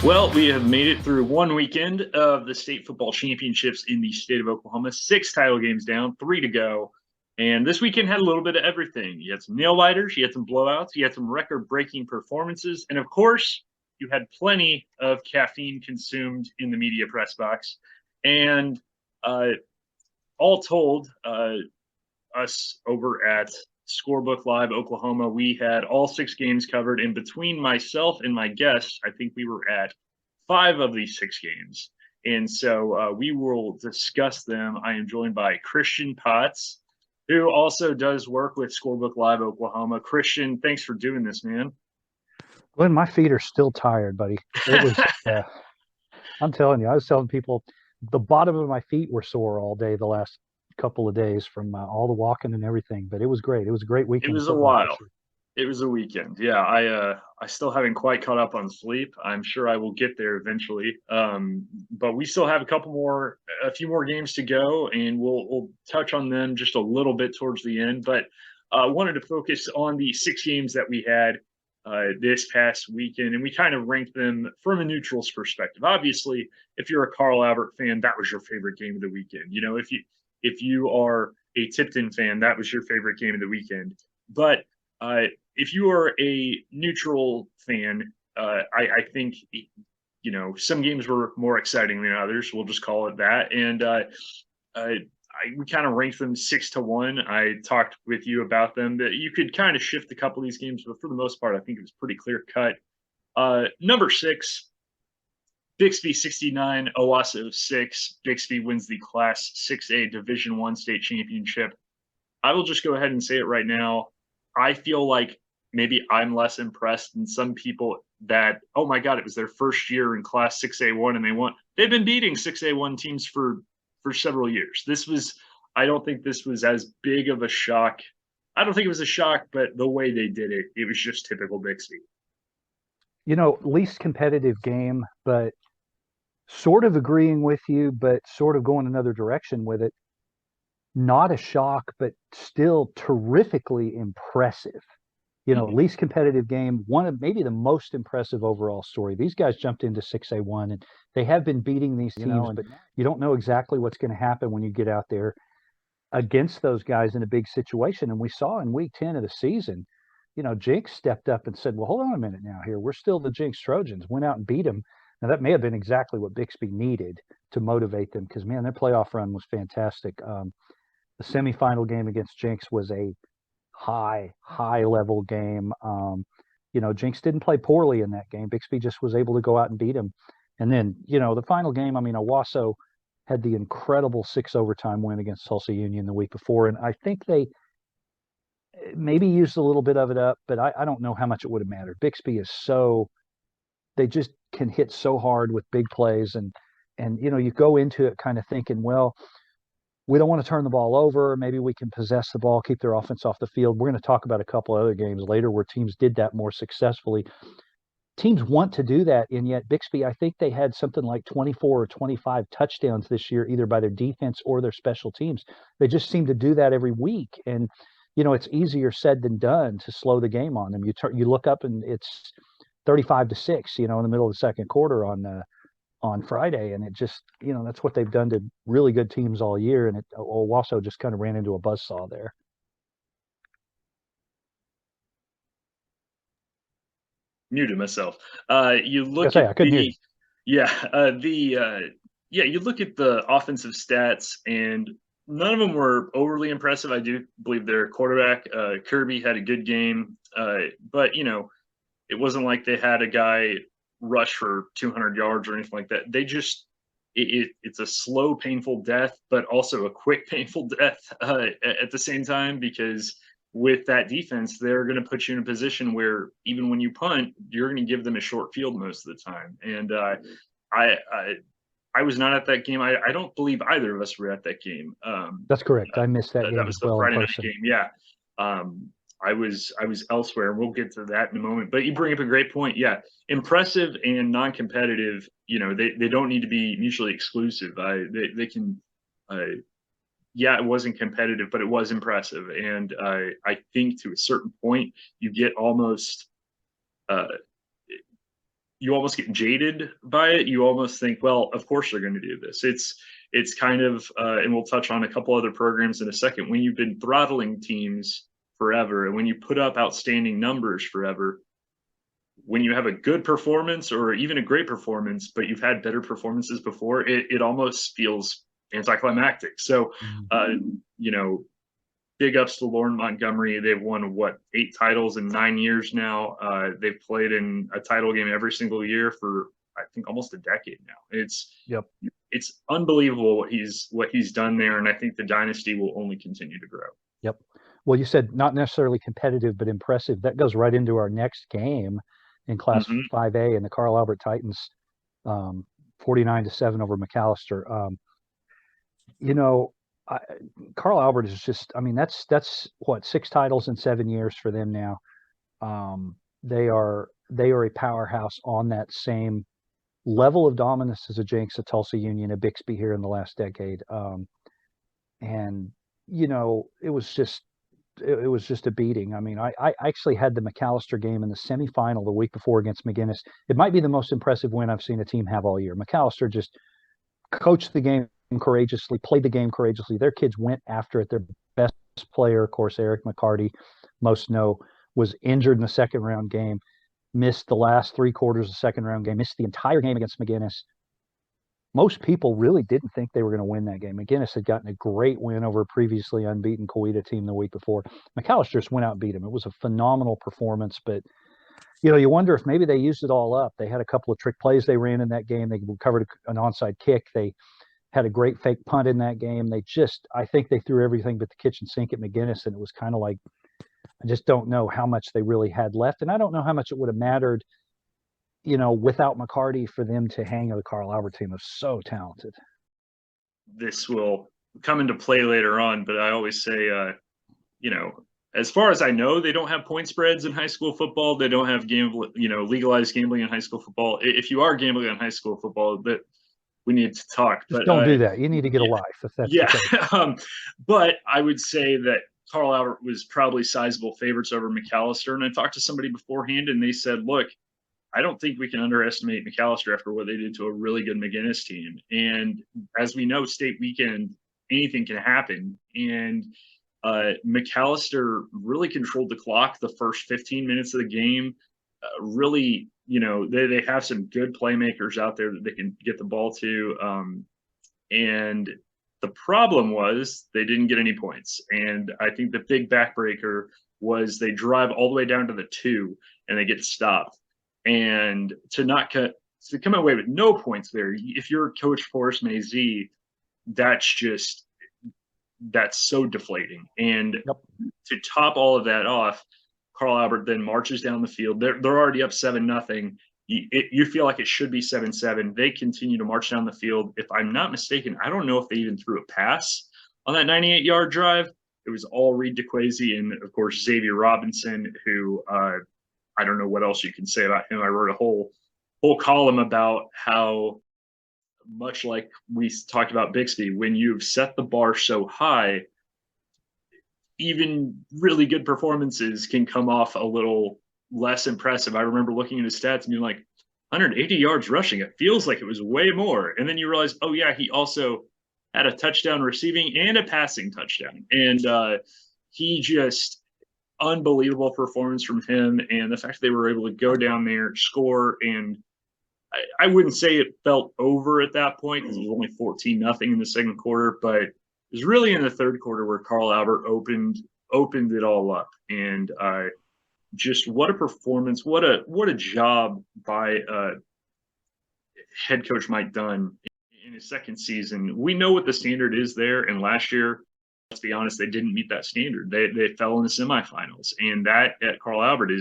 Well, we have made it through one weekend of the state football championships in the state of Oklahoma. 6 title games down, 3 to go. And this weekend had a little bit of everything. You had some nail-biters, you had some blowouts, you had some record-breaking performances, and of course, you had plenty of caffeine consumed in the media press box. And all told, us over at ScorebookLive Oklahoma, we had all 6 games covered. And between myself and my guests, I think we were at 5 of these 6 games. And so we will discuss them. I am joined by Christian Potts, who also does work with ScorebookLive Oklahoma. Christian, thanks for doing this, man. Glenn, my feet are still tired, buddy. It was, I'm telling you, I was telling people the bottom of my feet were sore all day the last couple of days from all the walking and everything, but it was great. It was a great weekend. It was a while. It was a weekend. Yeah, I still haven't quite caught up on sleep. I'm sure I will get there eventually. But we still have a few more games to go, and we'll touch on them just a little bit towards the end. But I wanted to focus on the 6 games that we had this past weekend, and we kind of ranked them from a neutral's perspective. Obviously, if you're a Carl Albert fan, that was your favorite game of the weekend. You know, if you are a Tipton fan, that was your favorite game of the weekend. But if you are a neutral fan, I think, you know, some games were more exciting than others. We'll just call it that. And we kind of ranked them 6-1. I talked with you about them, that you could kind of shift a couple of these games, but for the most part, I think it was pretty clear cut. Number 6, Bixby 69, Owasso 6. Bixby wins the Class 6A Division I state championship. I will just go ahead and say it right now. I feel like maybe I'm less impressed than some people that, oh my God, it was their first year in Class 6A1 and they've been beating 6A1 teams for several years. I don't think this was as big of a shock. I don't think it was a shock, but the way they did it, it was just typical Bixby. You know, least competitive game, but sort of agreeing with you, but sort of going another direction with it. Not a shock, but still terrifically impressive. You know, least competitive game, one of maybe the most impressive overall story. These guys jumped into 6A1 and they have been beating these teams, but you don't know exactly what's going to happen when you get out there against those guys in a big situation. And we saw in week 10 of the season, you know, Jinx stepped up and said, well, hold on a minute now here. We're still the Jinx Trojans, went out and beat them. Now, that may have been exactly what Bixby needed to motivate them because, man, their playoff run was fantastic. The semifinal game against Jinx was a high level game. You know, Jinx didn't play poorly in that game. Bixby just was able to go out and beat him. And then, you know, the final game, I mean, Owasso had the incredible 6 overtime win against Tulsa Union the week before. And I think they maybe used a little bit of it up, but I don't know how much it would have mattered. Bixby is they just can hit so hard with big plays. And, you know, you go into it kind of thinking, well, we don't want to turn the ball over. Maybe we can possess the ball, keep their offense off the field. We're going to talk about a couple of other games later where teams did that more successfully. Teams want to do that, and yet Bixby, I think they had something like 24 or 25 touchdowns this year, either by their defense or their special teams. They just seem to do that every week. And, you know, it's easier said than done to slow the game on them. You look up and it's 35-6, you know, in the middle of the second quarter on Friday, and it just, you know, that's what they've done to really good teams all year, and Owasso just kind of ran into a buzzsaw there. Muted myself. You look at you look at the offensive stats, and none of them were overly impressive. I do believe their quarterback, Kirby, had a good game, but you know, it wasn't like they had a guy rush for 200 yards or anything like that. They just it's a slow, painful death, but also a quick, painful death at the same time, because with that defense, they're going to put you in a position where even when you punt, you're going to give them a short field most of the time. And I was not at that game. I don't believe either of us were at that game. That's correct. I missed that game. That was the Friday night game. Yeah. I was elsewhere. We'll get to that in a moment. But you bring up a great point. Yeah, impressive and non-competitive. You know, they don't need to be mutually exclusive. They can yeah, it wasn't competitive, but it was impressive. And I think to a certain point, you get almost uh, you almost get jaded by it. You almost think, well, of course they're going to do this. It's kind of, and we'll touch on a couple other programs in a second. When you've been throttling teams forever, and when you put up outstanding numbers forever, when you have a good performance or even a great performance, but you've had better performances before, it almost feels anticlimactic. So, you know, big ups to Lauren Montgomery. They've won what 8 titles in 9 years now. They've played in a title game every single year for I think almost a decade now. It's unbelievable what he's done there, and I think the dynasty will only continue to grow. Yep. Well, you said not necessarily competitive, but impressive. That goes right into our next game in Class 5A, and the Carl Albert Titans, 49-7 over McAlester. You know, Carl Albert is just, I mean, that's what, 6 titles in 7 years for them now. They are a powerhouse on that same level of dominance as a Jenks, a Tulsa Union, a Bixby here in the last decade. And you know, it was just a beating. I mean, I actually had the McAlester game in the semifinal the week before against McGinnis. It might be the most impressive win I've seen a team have all year. McAlester just coached the game courageously, played the game courageously. Their kids went after it. Their best player, of course, Eric McCarty, most know, was injured in the second round game, missed the last 3 quarters of the second round game, missed the entire game against McGinnis. Most people really didn't think they were going to win that game. McGinnis had gotten a great win over a previously unbeaten Coweta team the week before. McAlester just went out and beat him. It was a phenomenal performance, but you know, you wonder if maybe they used it all up. They had a couple of trick plays they ran in that game. They recovered an onside kick. They had a great fake punt in that game. I think they threw everything but the kitchen sink at McGinnis, and it was kind of like, I just don't know how much they really had left. And I don't know how much it would have mattered, you know, without McCarty, for them to hang with the Carl Albert team. Was so talented. This will come into play later on, but I always say, you know, as far as I know, they don't have point spreads in high school football. They don't have legalized gambling in high school football. If you are gambling in high school football, that we need to talk. Just don't do that. You need to get a life. If that's but I would say that Carl Albert was probably sizable favorites over McAlester. And I talked to somebody beforehand, and they said, look, I don't think we can underestimate McAlester after what they did to a really good McGinnis team. And as we know, state weekend, anything can happen. And McAlester really controlled the clock the first 15 minutes of the game. Really, you know, they have some good playmakers out there that they can get the ball to. And the problem was they didn't get any points. And I think the big backbreaker was they drive all the way down to the 2 and they get stopped. And to come away with no points there, if you're Coach Forrest Mazee, that's so deflating. And to top all of that off, Carl Albert then marches down the field. They're already up 7-0. You feel like it should be 7-7. They continue to march down the field. If I'm not mistaken, I don't know if they even threw a pass on that 98-yard drive. It was all Reed DeQuazy and, of course, Xavier Robinson, who I don't know what else you can say about him. I wrote a whole column about how, much like we talked about Bixby, when you've set the bar so high, even really good performances can come off a little less impressive. I remember looking at his stats and being like, 180 yards rushing. It feels like it was way more. And then you realize, oh yeah, he also had a touchdown receiving and a passing touchdown. And he just, unbelievable performance from him. And the fact that they were able to go down there, score, and I wouldn't say it felt over at that point because it was only 14-0 in the second quarter, but it was really in the third quarter where Carl Albert opened it all up. And just what a performance, what a job by head coach Mike Dunn in his second season. We know what the standard is there, and last year, let's be honest, they didn't meet that standard. They fell in the semifinals, and that at Carl Albert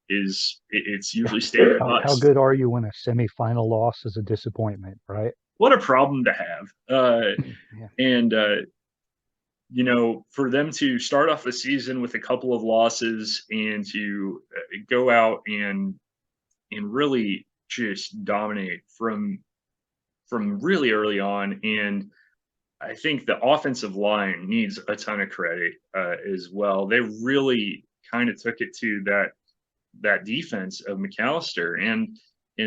it's usually stated. How good are you when a semifinal loss is a disappointment, right? What a problem to have. And you know, for them to start off the season with a couple of losses and to go out and really just dominate from really early on. And I think the offensive line needs a ton of credit as well. They really kind of took it to that defense of McAlester and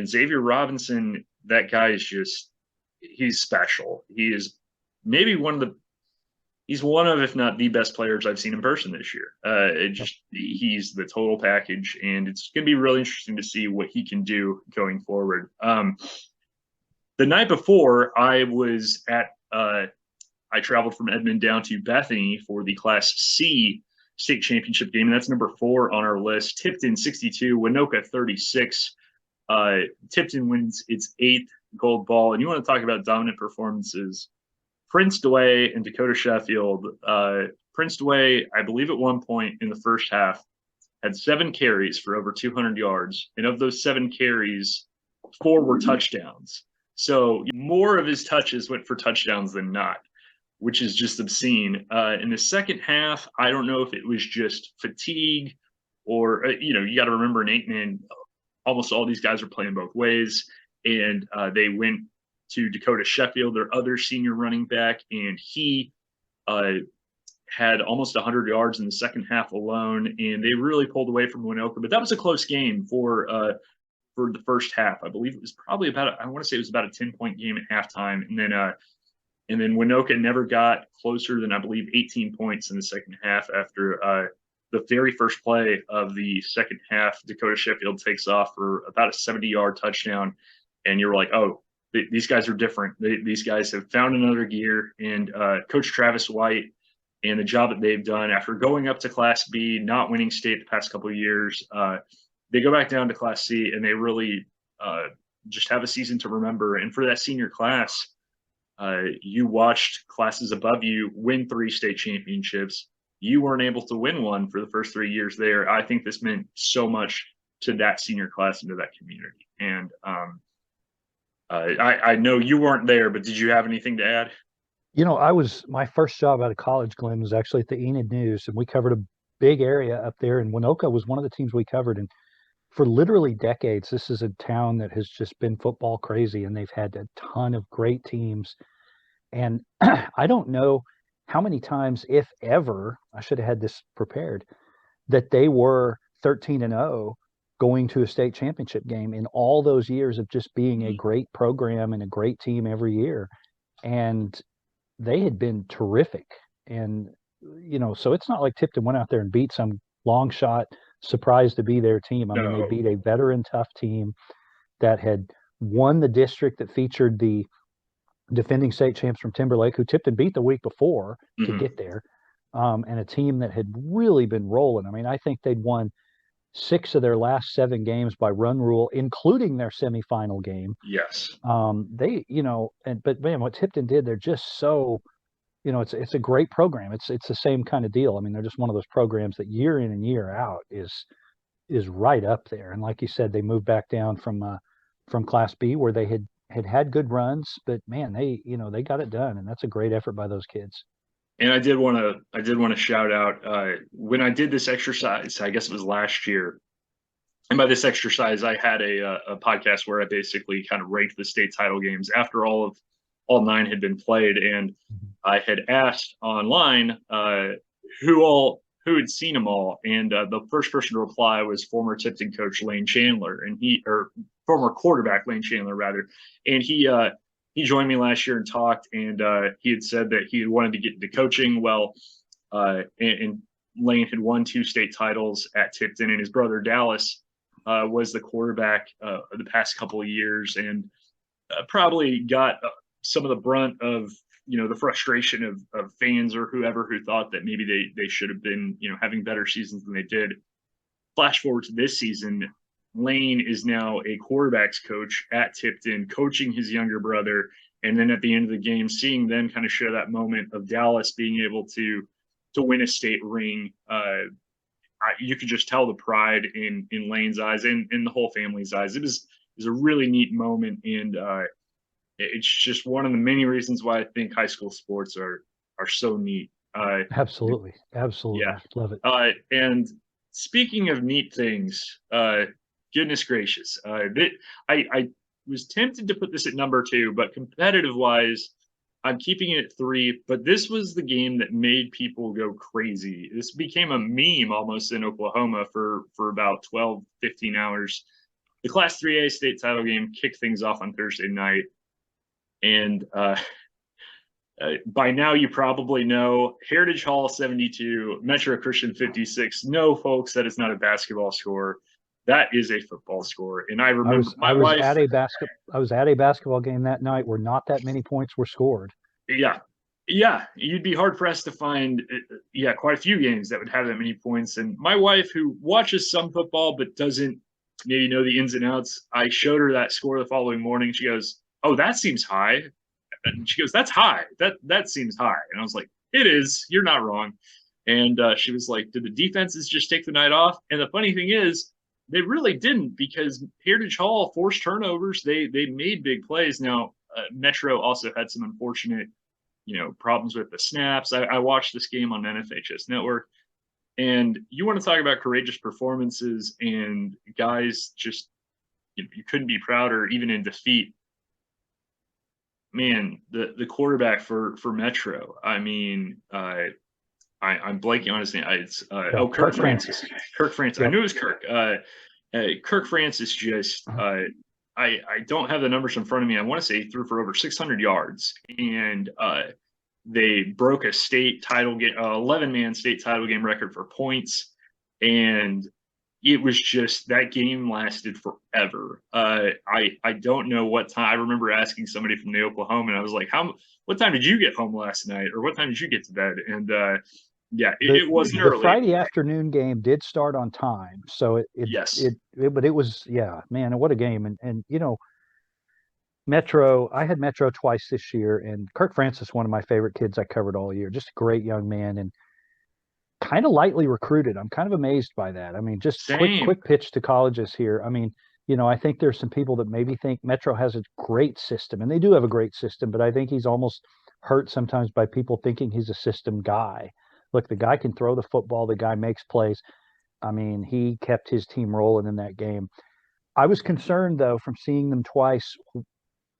Xavier Robinson. That guy is just he's special. He is maybe he's one of, if not the best players I've seen in person this year. He's the total package, and it's going to be really interesting to see what he can do going forward. The night before, I traveled from Edmond down to Bethany for the Class C state championship game, and that's number 4 on our list. Tipton 62, Waynoka 36. Tipton wins its 8th gold ball, and you want to talk about dominant performances. Prince DeWay and Dakota Sheffield. Prince DeWay, I believe at one point in the first half, had 7 carries for over 200 yards, and of those 7 carries, 4 were touchdowns. So more of his touches went for touchdowns than not, which is just obscene. In the second half, I don't know if it was just fatigue or, you got to remember in 8-man, almost all these guys are playing both ways. And they went to Dakota Sheffield, their other senior running back, and he had almost 100 yards in the second half alone. And they really pulled away from Waynoka. But that was a close game for the first half. I believe it was probably I want to say it was about a 10-point game at halftime. And then Waynoka never got closer than, I believe, 18 points in the second half after the very first play of the second half. Dakota Sheffield takes off for about a 70-yard touchdown. And you're like, oh, these guys are different. These guys have found another gear. And Coach Travis White and the job that they've done after going up to Class B, not winning state the past couple of years, they go back down to Class C, and they really just have a season to remember. And for that senior class, you watched classes above you win 3 state championships. You weren't able to win one for the first 3 years there. I think this meant so much to that senior class and to that community. And I know you weren't there, but did you have anything to add? My first job out of college, Glenn, was actually at the Enid News, and we covered a big area up there, and Waynoka was one of the teams we covered. And for literally decades, this is a town that has just been football crazy, and they've had a ton of great teams. And I don't know how many times, if ever, I should have had this prepared, that they were 13-0 going to a state championship game in all those years of just being a great program and a great team every year. And they had been terrific. And, so it's not like Tipton went out there and beat some long shot, surprised to be their team. I mean, they beat a veteran tough team that had won the district that featured the defending state champs from Timberlake, who Tipton beat the week before to get there, and a team that had really been rolling. I mean, I think they'd won 6 of their last 7 games by run rule, including their semifinal game. Yes. But man, what Tipton did, they're just so, it's a great program. It's the same kind of deal. I mean, they're just one of those programs that year in and year out is right up there. And like you said, they moved back down from Class B, where they had good runs, but man, they got it done, and that's a great effort by those kids. And I did want to shout out when I did this exercise, I guess it was last year. And by this exercise, I had a podcast where I basically kind of ranked the state title games after all 9 had been played. And I had asked online who had seen them all. And the first person to reply was former Tipton coach Lane Chandler, or former quarterback Lane Chandler rather. And he joined me last year and talked, and he had said that he wanted to get into coaching. Well, and Lane had won 2 state titles at Tipton, and his brother Dallas was the quarterback the past couple of years, and probably got some of the brunt of the frustration of fans or whoever who thought that maybe they should have been having better seasons than they did. Flash forward to this season, Lane is now a quarterbacks coach at Tipton, coaching his younger brother. And then at the end of the game, seeing them kind of share that moment of Dallas being able to win a state ring. You could just tell the pride in Lane's eyes and in the whole family's eyes. It was a really neat moment. And it's just one of the many reasons why I think high school sports are so neat. Absolutely. Yeah. Love it. And speaking of neat things, goodness gracious. I was tempted to put this at number 2, but competitive wise, I'm keeping it at 3, but this was the game that made people go crazy. This became a meme almost in Oklahoma for about 12, 15 hours. The Class 3A state title game kicked things off on Thursday night. And by now, you probably know Heritage Hall 72, Metro Christian 56. No, folks, that is not a basketball score. That is a football score. And I remember I was at a basketball game that night where not that many points were scored. Yeah. Yeah. You'd be hard pressed to find, quite a few games that would have that many points. And my wife, who watches some football but doesn't maybe know the ins and outs, I showed her that score the following morning. She goes, "Oh, that seems high." And she goes, "That's high. That seems high." And I was like, "It is. You're not wrong." And she was like, "Did the defenses just take the night off?" And the funny thing is, they really didn't, because Heritage Hall forced turnovers. They made big plays. Now, Metro also had some unfortunate, problems with the snaps. I watched this game on NFHS Network, and you want to talk about courageous performances and guys just you couldn't be prouder, even in defeat. Man, the quarterback for Metro. I mean, I'm blanking on his name. It's Kirk Francis. Kirk Francis. Yep. I knew it was Kirk. Kirk Francis just. I don't have the numbers in front of me. I want to say he threw for over 600 yards, and they broke a state title game, 11-man state title game record for points, and it was just, that game lasted forever. I don't know what time. I remember asking somebody from the Oklahoma, and I was like, what time did you get home last night, or what time did you get to bed? And it wasn't early. The Friday afternoon game did start on time, so but it was, man, what a game. And Metro, I had Metro twice this year, and Kirk Francis, one of my favorite kids I covered all year, just a great young man, and kind of lightly recruited. I'm kind of amazed by that. I mean, just quick pitch to colleges here. I mean, I think there's some people that maybe think Metro has a great system, and they do have a great system, but I think he's almost hurt sometimes by people thinking he's a system guy. Look, the guy can throw the football. The guy makes plays. I mean, he kept his team rolling in that game. I was concerned, though, from seeing them twice.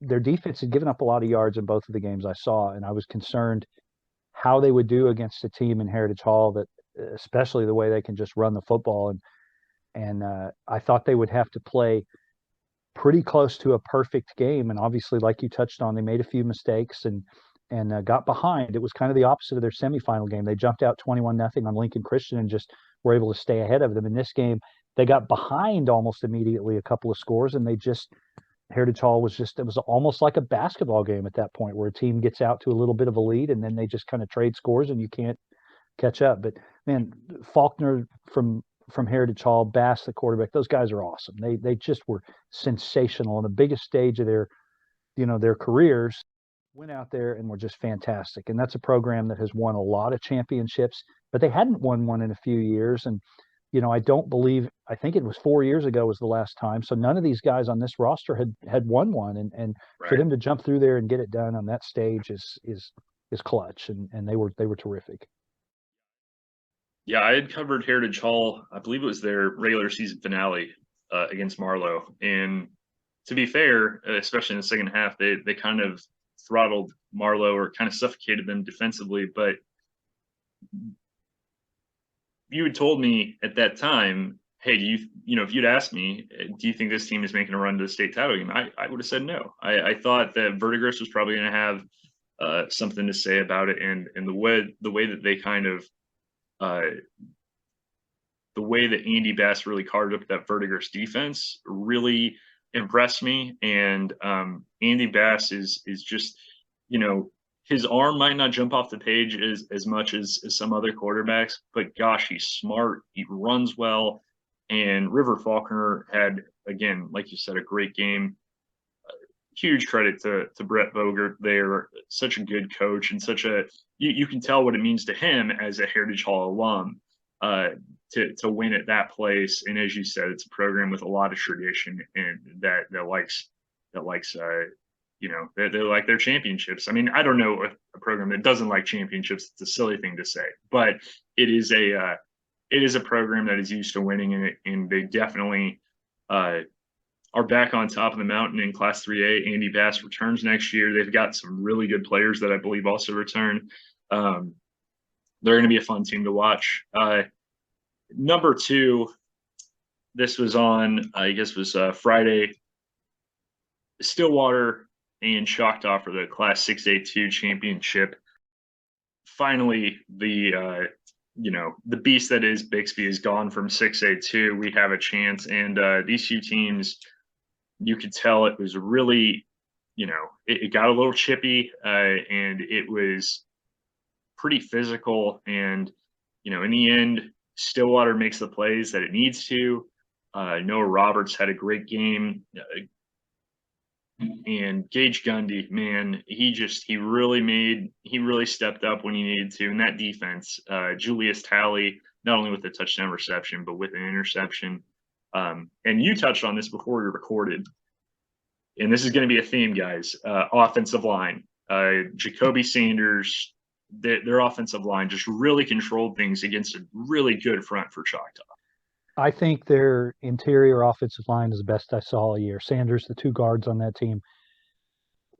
Their defense had given up a lot of yards in both of the games I saw, and I was concerned how they would do against a team in Heritage Hall that, especially the way they can just run the football. And I thought they would have to play pretty close to a perfect game. And obviously, like you touched on, they made a few mistakes and got behind. It was kind of the opposite of their semifinal game. They jumped out 21-0 on Lincoln Christian and just were able to stay ahead of them. In this game, they got behind almost immediately a couple of scores, and Heritage Hall was it was almost like a basketball game at that point, where a team gets out to a little bit of a lead and then they just kind of trade scores and you can't catch up. But man, Faulkner from Heritage Hall, Bass, the quarterback, those guys are awesome. They just were sensational on the biggest stage of their careers. Went out there and were just fantastic. And that's a program that has won a lot of championships, but they hadn't won one in a few years. And, I think it was 4 years ago was the last time. So none of these guys on this roster had won one. And right. For them to jump through there and get it done on that stage is clutch. And they were terrific. Yeah, I had covered Heritage Hall. I believe it was their regular season finale against Marlowe. And to be fair, especially in the second half, they kind of throttled Marlowe or kind of suffocated them defensively. But you had told me at that time, hey, if you'd asked me, do you think this team is making a run to the state title game? I would have said no. I thought that Verdigris was probably going to have something to say about it. And the way that they kind of, the way that Andy Bass really carved up that Verdigris defense really impressed me. And Andy Bass is just, his arm might not jump off the page as much as some other quarterbacks, but gosh, he's smart. He runs well. And River Faulkner had, again, like you said, a great game. Huge credit to Brett Bogert. They're such a good coach and you can tell what it means to him as a Heritage Hall alum to win at that place. And as you said, it's a program with a lot of tradition and that likes they like their championships. I mean, I don't know a program that doesn't like championships. It's a silly thing to say, but it is a program that is used to winning, and they definitely are are back on top of the mountain in Class 3A. Andy Bass returns next year. They've got some really good players that I believe also return. They're going to be a fun team to watch. Number 2, this was on, I guess it was Friday. Stillwater and Choctaw for the Class 6A2 championship. Finally, the beast that is Bixby is gone from 6A2. We have a chance, and these 2 teams, you could tell it was really, it got a little chippy, and it was pretty physical. And, in the end, Stillwater makes the plays that it needs to. Noah Roberts had a great game. And Gage Gundy, man, he really stepped up when he needed to. And that defense, Julius Talley, not only with a touchdown reception, but with an interception. And you touched on this before we recorded. And this is going to be a theme, guys. Offensive line. Jacoby Sanders, their offensive line just really controlled things against a really good front for Choctaw. I think their interior offensive line is the best I saw all year. Sanders, the 2 guards on that team.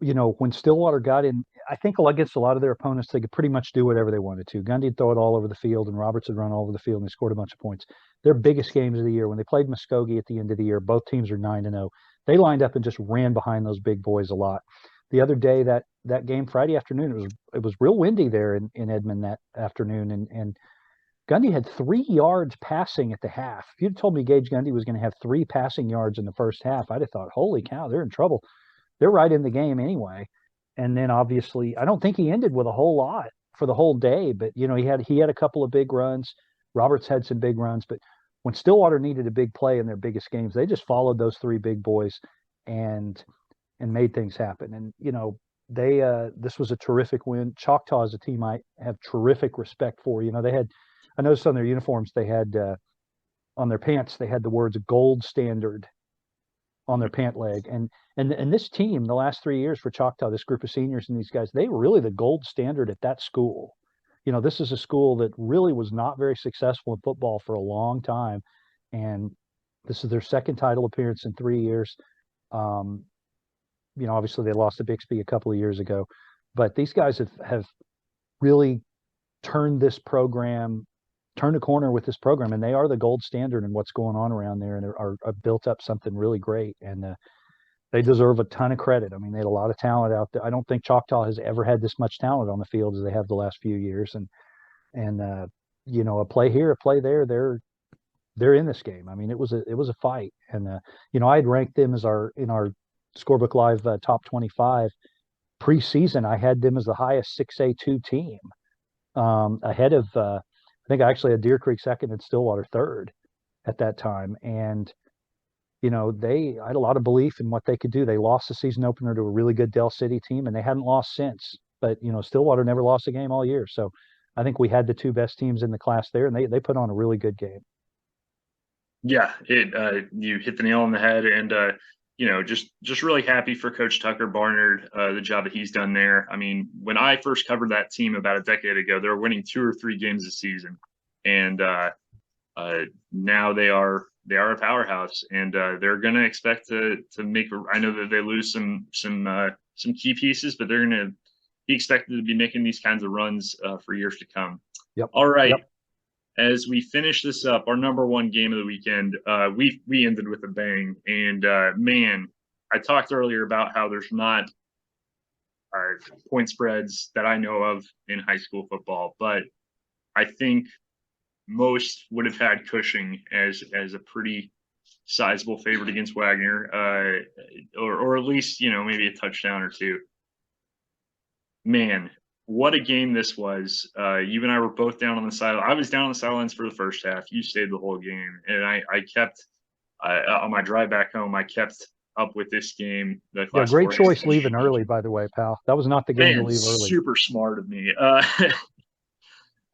When Stillwater got in, I think against a lot of their opponents, they could pretty much do whatever they wanted to. Gundy would throw it all over the field, and Roberts would run all over the field, and they scored a bunch of points. Their biggest games of the year, when they played Muskogee at the end of the year, both teams are 9-0. They lined up and just ran behind those big boys a lot. The other day, that game Friday afternoon, it was real windy there in Edmond that afternoon, and Gundy had 3 yards passing at the half. If you'd told me Gage Gundy was going to have 3 passing yards in the first half, I'd have thought, holy cow, they're in trouble. They're right in the game anyway. And then obviously, I don't think he ended with a whole lot for the whole day, but he had a couple of big runs. Roberts had some big runs, but when Stillwater needed a big play in their biggest games, they just followed those 3 big boys and made things happen. And this was a terrific win. Choctaw is a team I have terrific respect for. They had, I noticed on their uniforms, they had on their pants, they had the words "gold standard" on their pant leg. And this team, the last 3 years for Choctaw, this group of seniors and these guys, they were really the gold standard at that school. This is a school that really was not very successful in football for a long time. And this is their 2nd title appearance in 3 years. Obviously they lost to Bixby a couple of years ago, but these guys have really turned a corner with this program, and they are the gold standard in what's going on around there, and are built up something really great. And they deserve a ton of credit. I mean, they had a lot of talent out there. I don't think Choctaw has ever had this much talent on the field as they have the last few years. And a play here, a play there, they're in this game. I mean, it was a fight. And I had ranked them in our Scorebook Live top 25 preseason. I had them as the highest 6A2 team, ahead of I think I actually had Deer Creek 2nd and Stillwater 3rd at that time. And I had a lot of belief in what they could do. They lost the season opener to a really good Del City team, and they hadn't lost since. But Stillwater never lost a game all year. So I think we had the 2 best teams in the class there, and they put on a really good game. Yeah, you hit the nail on the head, and just really happy for Coach Tucker Barnard, the job that he's done there. I mean, when I first covered that team about a decade ago, they were winning 2 or 3 games a season, and now they are a powerhouse, and they're going to expect to make. I know that they lose some key pieces, but they're going to be expected to be making these kinds of runs for years to come. Yep. All right. Yep. As we finish this up, our number 1 game of the weekend, we ended with a bang. And man, I talked earlier about how there's not point spreads that I know of in high school football, but I think most would have had Cushing as a pretty sizable favorite against Wagoner, or at least maybe a touchdown or 2. Man, what a game this was. You and I were both down on the sideline. I was down on the sidelines for the first half. You stayed the whole game. And I kept, on my drive back home, I kept up with this game. Great choice leaving early, by the way, pal. That was not the game to leave early. Super smart of me.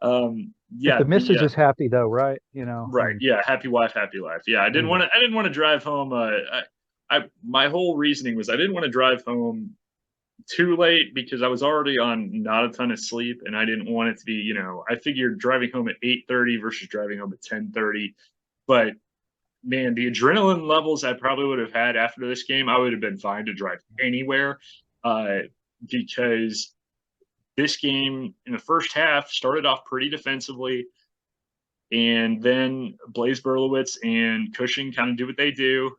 If the missus is happy, though, right? Right. Yeah. Happy wife, happy life. Yeah. I didn't want to drive home. My whole reasoning was I didn't want to drive home too late because I was already on not a ton of sleep, and I didn't want it to be, I figured driving home at 8:30 versus driving home at 10:30. But man, the adrenaline levels I probably would have had after this game, I would have been fine to drive anywhere, because this game in the first half started off pretty defensively, and then Blaze Berlowitz and Cushing kind of do what they do.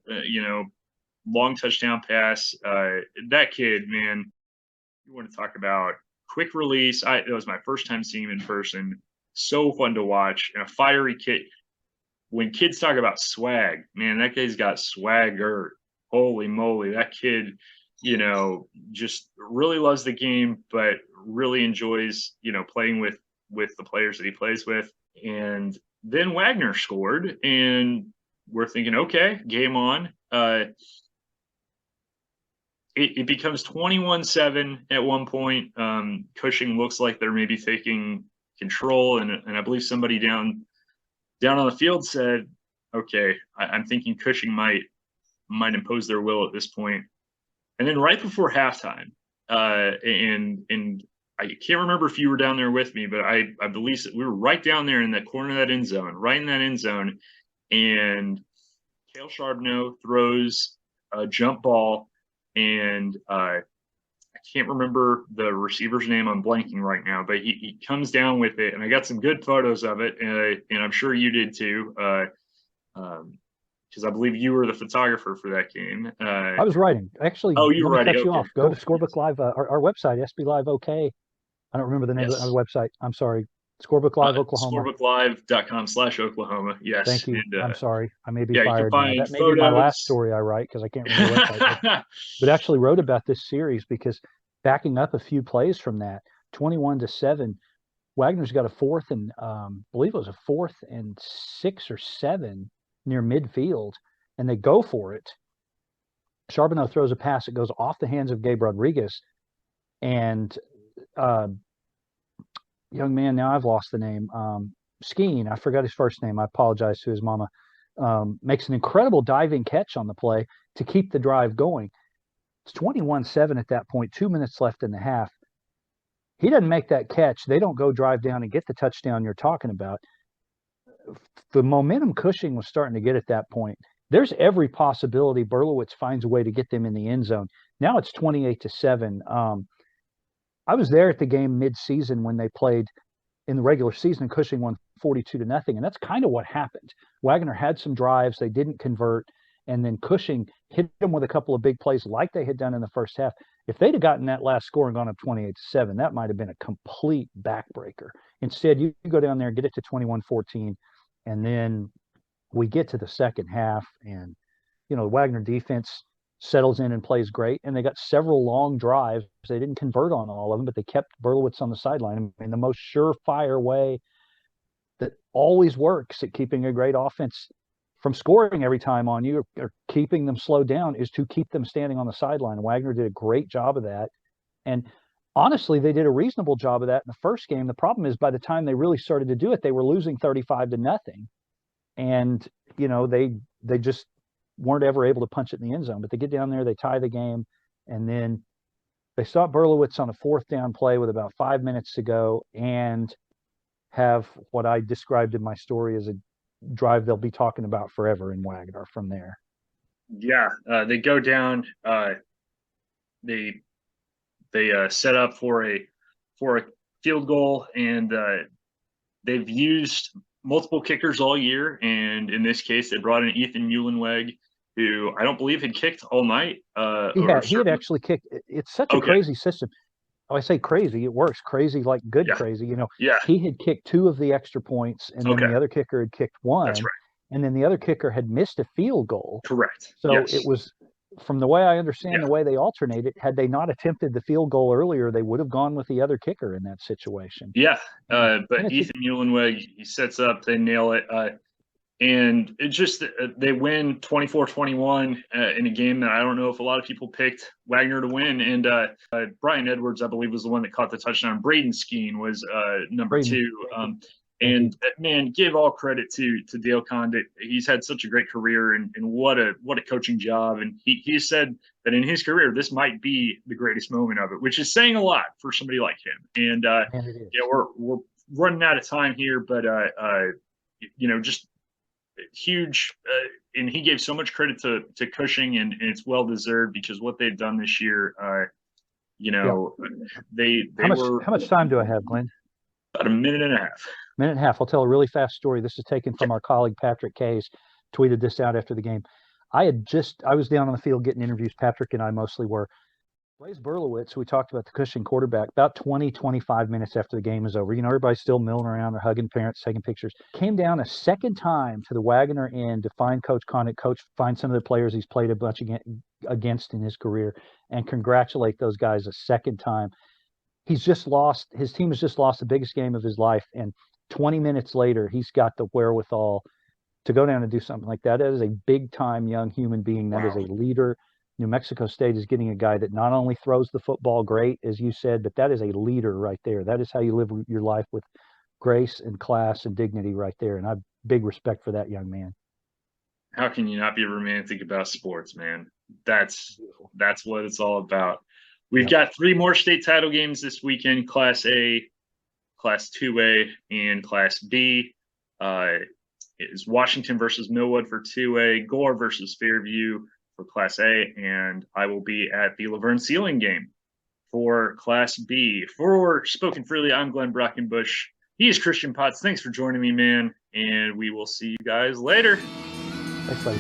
Long touchdown pass. That kid, man, you want to talk about quick release. It was my first time seeing him in person. So fun to watch, and a fiery kid. When kids talk about swag, man, that guy's got swagger. Holy moly, that kid, just really loves the game, but really enjoys, playing with the players that he plays with. And then Wagoner scored, and we're thinking, okay, game on. It becomes 21-7 at one point. Cushing looks like they're maybe taking control, and I believe somebody down on the field said, okay, I'm thinking Cushing might impose their will at this point. And then right before halftime, and I can't remember if you were down there with me, but I believe that we were right down there in that corner of that end zone, right in that end zone, and Cale Charbonneau throws a jump ball, and I can't remember the receiver's name. I'm blanking right now, but he comes down with it, and I got some good photos of it, and I'm sure you did too, because I believe you were the photographer for that game. I was writing. Actually, oh, you were writing. Cut you Okay. off. Go to Scorebook Live, our website, SB Live OK. I don't remember the name of the website. I'm sorry. Scorebook Live Oklahoma. ScorebookLive.com/Oklahoma. Yes. Thank you. And, I'm sorry. I may be fired. You can find now. That may be my last story I write, because I can't remember the website. But actually wrote about this series because backing up a few plays from that, 21-7, Wagner's got a fourth and I believe it was a 4th and 6 or 7 near midfield, and they go for it. Charbonneau throws a pass that goes off the hands of Gabe Rodriguez, and young man, now I've lost the name, Skeen, I forgot his first name, I apologize to his mama, makes an incredible diving catch on the play to keep the drive going. It's 21-7 at that point, 2 minutes left in the half. He doesn't make that catch. They don't go drive down and get the touchdown you're talking about. The momentum Cushing was starting to get at that point. There's every possibility Berlowitz finds a way to get them in the end zone. Now it's 28-7. I was there at the game mid-season when they played in the regular season. Cushing won 42-0, and that's kind of what happened. Wagoner had some drives, they didn't convert, and then Cushing hit them with a couple of big plays like they had done in the first half. If they'd have gotten that last score and gone up 28-7, that might have been a complete backbreaker. Instead, you go down there and get it to 21-14, and then we get to the second half, and the Wagoner defense settles in and plays great, and they got several long drives. They didn't convert on all of them, but they kept Berlowitz on the sideline in the most surefire way that always works at keeping a great offense from scoring every time on you or keeping them slowed down, is to keep them standing on the sideline. Wagoner did a great job of that, and honestly, they did a reasonable job of that in the first game. The problem is, by the time they really started to do it, they were losing 35-0, and they just weren't ever able to punch it in the end zone. But they get down there, they tie the game, and then they stop Berlowitz on a 4th down play with about 5 minutes to go, and have what I described in my story as a drive they'll be talking about forever in Wagoner from there. Yeah, they go down. They set up for a field goal, and they've used multiple kickers all year, and in this case, they brought in Ethan Muhlenweg, who I don't believe had kicked all night. He had actually kicked. It's such a crazy system. Oh, I say crazy, it works. Crazy like good crazy. He had kicked 2 of the extra points, and then the other kicker had kicked 1. That's right. And then the other kicker had missed a field goal. Correct. So it was, from the way I understand the way they alternated, had they not attempted the field goal earlier, they would have gone with the other kicker in that situation. Yeah, but Ethan Muhlenweg, he sets up, they nail it. And it just, they win 24-21 in a game that I don't know if a lot of people picked Wagoner to win. And Brian Edwards, I believe, was the one that caught the touchdown. Braden Skeen was number 2. And man, give all credit to Dale Condit. He's had such a great career, and what a coaching job. And he said that in his career, this might be the greatest moment of it, which is saying a lot for somebody like him. And we're running out of time here, but just huge, and he gave so much credit to Cushing, and it's well deserved because what they've done this year. You know, they how much time do I have, Glenn? About a minute and a half. Minute and a half. I'll tell a really fast story. This is taken from our colleague Patrick Case. Tweeted this out after the game. I was down on the field getting interviews. Patrick and I mostly were. Blaze Berlowitz, we talked about the Cushing quarterback, about 25 minutes after the game is over. You know, everybody's still milling around. They're hugging parents, taking pictures. Came down a second time to the Wagoner end to find Coach Connick. Coach, find some of the players he's played a bunch against in his career and congratulate those guys a second time. His team has just lost the biggest game of his life. And 20 minutes later, he's got the wherewithal to go down and do something like that. That is a big time young human being. That is a leader. New Mexico State is getting a guy that not only throws the football great, as you said, but that is a leader right there. That is how you live your life with grace and class and dignity right there. And I have big respect for that young man. How can you not be romantic about sports, man? That's what it's all about. We've got 3 more state title games this weekend: Class A, Class 2A, and Class B. Is Washington versus Millwood for 2A, Gore versus Fairview for Class A, and I will be at the Laverne Sealing game for Class B. For SpOKen Freely, I'm Glenn Brockenbush. He is Christian Potts. Thanks for joining me, man, and we will see you guys later. Thanks, buddy.